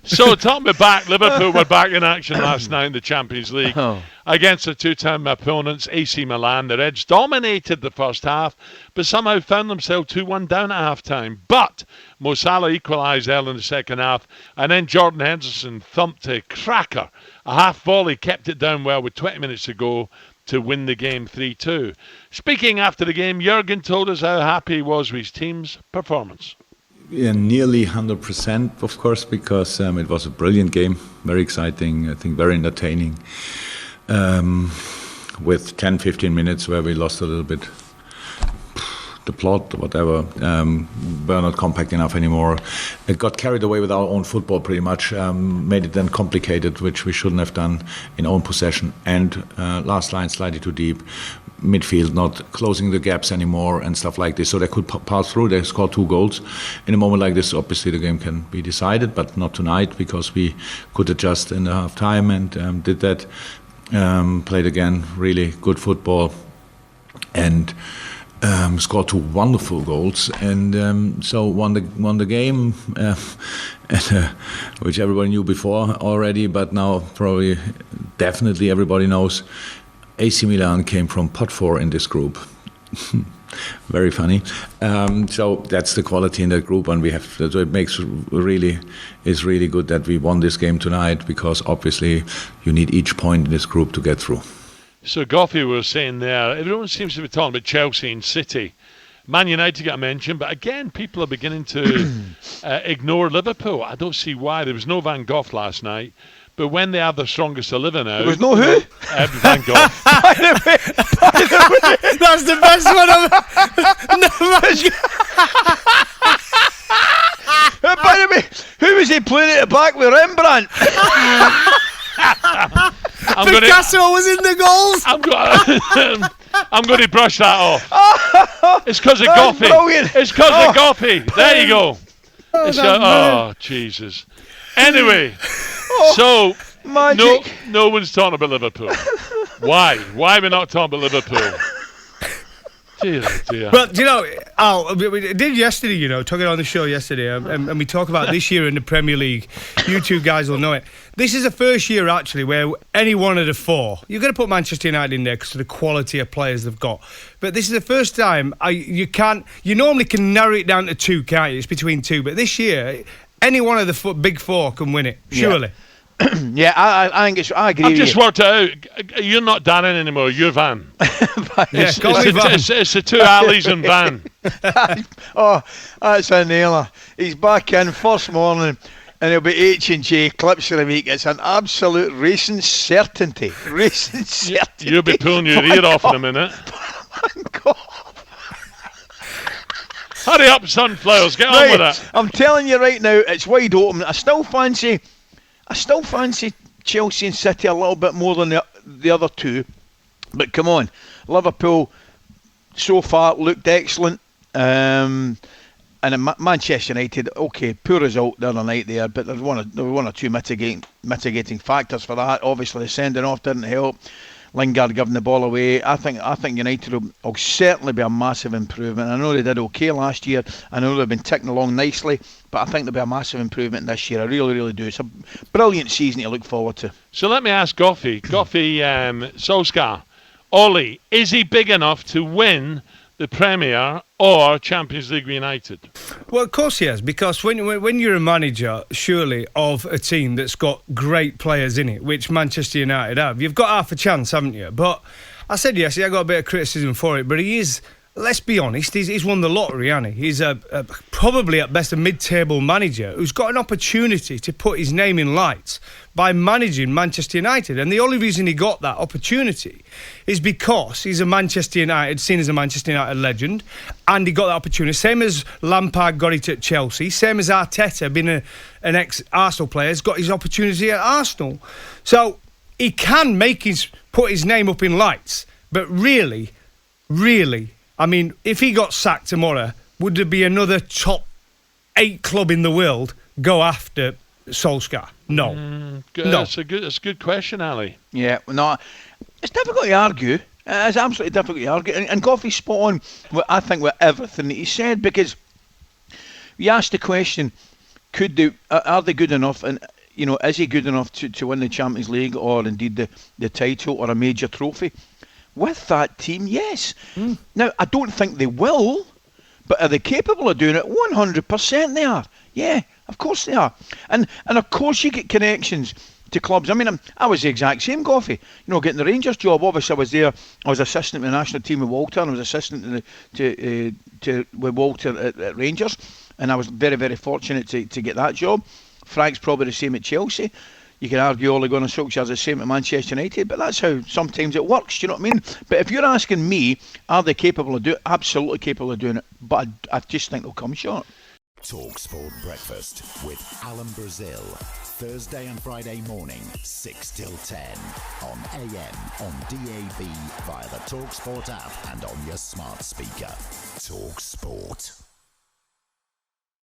So, talking about Liverpool were back in action last night in the Champions League against their two-time opponents, AC Milan. The Reds dominated the first half, but somehow found themselves 2-1 down at half-time. But Mo Salah equalised early in the second half, and then Jordan Henderson thumped a cracker. A half volley kept it down well with 20 minutes to go to win the game 3-2. Speaking after the game, Jurgen told us how happy he was with his team's performance. Yeah, nearly 100%, of course, because it was a brilliant game, very exciting, I think very entertaining, with 10-15 minutes where we lost a little bit the plot, whatever, were not compact enough anymore. It got carried away with our own football pretty much, made it then complicated, which we shouldn't have done in own possession, and last line slightly too deep. Midfield not closing the gaps anymore and stuff like this, so they could pass through. They scored 2 goals. In a moment like this, obviously the game can be decided, but not tonight, because we could adjust in the half time and did that. Played again really good football and scored 2 wonderful goals, and so won the game, which everybody knew before already, but now probably definitely everybody knows. AC Milan came from pot 4 in this group. Very funny. So that's the quality in that group, and we have. So it is really good that we won this game tonight, because obviously you need each point in this group to get through. So Goffey was saying there, everyone seems to be talking about Chelsea and City. Man United got mentioned, but again, people are beginning to ignore Liverpool. I don't see why. There was no Van Gogh last night. But when they have the strongest 11 out... There was no who? Van Gogh. By the way, that's the best one by the way, who was he playing at the back with Rembrandt? Picasso was in the goals. I'm going to brush that off. It's because of Goffey. It's because of Goffey. There you go. Jesus. Anyway, so no one's talking about Liverpool. Why? Why are we not talking about Liverpool? Dear. Well, do you know, Al, we did yesterday, talking on the show yesterday, and we talk about this year in the Premier League. You two guys will know it. This is the first year, actually, where any one of the 4, you're going to put Manchester United in there because of the quality of players they've got. But this is the first time you normally can narrow it down to 2, can't you? It's between 2. But this year, any one of the big 4 can win it, surely. Yeah, I think I agree. I've just worked it out. You're not Darren anymore. You're Van. It's the 2 Alleys and Van. That's a nailer. He's back in first morning, and he'll be H&J clips of the week. It's an absolute racing certainty. You'll be pulling your ear off in a minute. Hurry up, Sunflowers. Get on with it. I'm telling you right now, it's wide open. I still fancy Chelsea and City a little bit more than the other 2. But come on, Liverpool so far looked excellent. And Manchester United, okay, poor result the other night there, but there were 1 or 2 mitigating factors for that. Obviously, the sending off didn't help. Lingard giving the ball away. I think United will certainly be a massive improvement. I know they did okay last year. I know they've been ticking along nicely, but I think there'll be a massive improvement this year. I really, really do. It's a brilliant season to look forward to. So let me ask Goffey, Solskjær, Ollie, is he big enough to win the Premier or Champions League United? Well, of course he has, because when you're a manager, surely, of a team that's got great players in it, which Manchester United have, you've got half a chance, haven't you? But I said yesterday, I got a bit of criticism for it, but he is, let's be honest, he's won the lottery, hasn't he? He's probably at best a mid-table manager who's got an opportunity to put his name in lights by managing Manchester United. And the only reason he got that opportunity is because he's seen as a Manchester United legend, and he got that opportunity. Same as Lampard got it at Chelsea, same as Arteta, being an ex-Arsenal player, has got his opportunity at Arsenal. So he can put his name up in lights, but really, I mean, if he got sacked tomorrow, would there be another top 8 club in the world go after Solskjær? No. No. That's a good question, Ali. Yeah, no, it's difficult to argue. It's absolutely difficult to argue. And Goffey's spot on, I think, with everything that he said, because you asked the question, could they? Are they good enough? And is he good enough to win the Champions League or indeed the title or a major trophy? With that team, yes. Now, I don't think they will, but are they capable of doing it? 100% they are. Yeah, of course they are. And of course you get connections to clubs. I mean, I was the exact same, Goffey. Getting the Rangers job. Obviously, I was there. I was assistant to the national team with Walter, and I was assistant with Walter at Rangers, and I was very, very fortunate to get that job. Frank's probably the same at Chelsea. You can argue Ole Gunnar Solskjær's the same at Manchester United, but that's how sometimes it works. Do you know what I mean? But if you're asking me, are they capable of doing it? Absolutely capable of doing it. But I just think they'll come short. talkSPORT Breakfast with Alan Brazil. Thursday and Friday morning, 6 till 10. On AM, on DAB, via the talkSPORT app and on your smart speaker. talkSPORT.